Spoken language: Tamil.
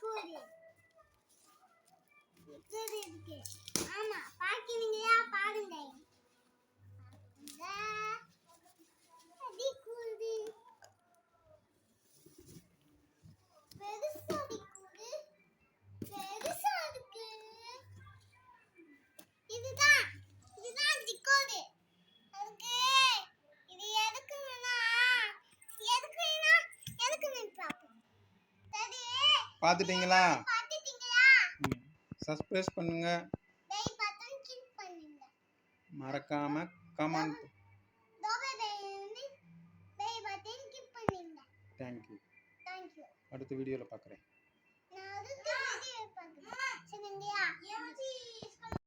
பாருங்க. டிகோர் இருக்கு. ஆமா பாக்கிறீங்களா? பாருங்க. டிகோர் பெருசா இருக்கு. இதுதான் டிகோர். அதுக்கு இது எதுக்குன்னா பாப்போம். சரி பாத்துட்டீங்களா? சப்ஸ்கிரைப் பண்ணுங்க. பெல் பட்டன் கிளிக் பண்ணுங்க. மறக்காம கமெண்ட். பெல் பட்டன் கிளிக் பண்ணுங்க. Thank you. Thank you. அடுத்த வீடியோல பார்க்குறேன்.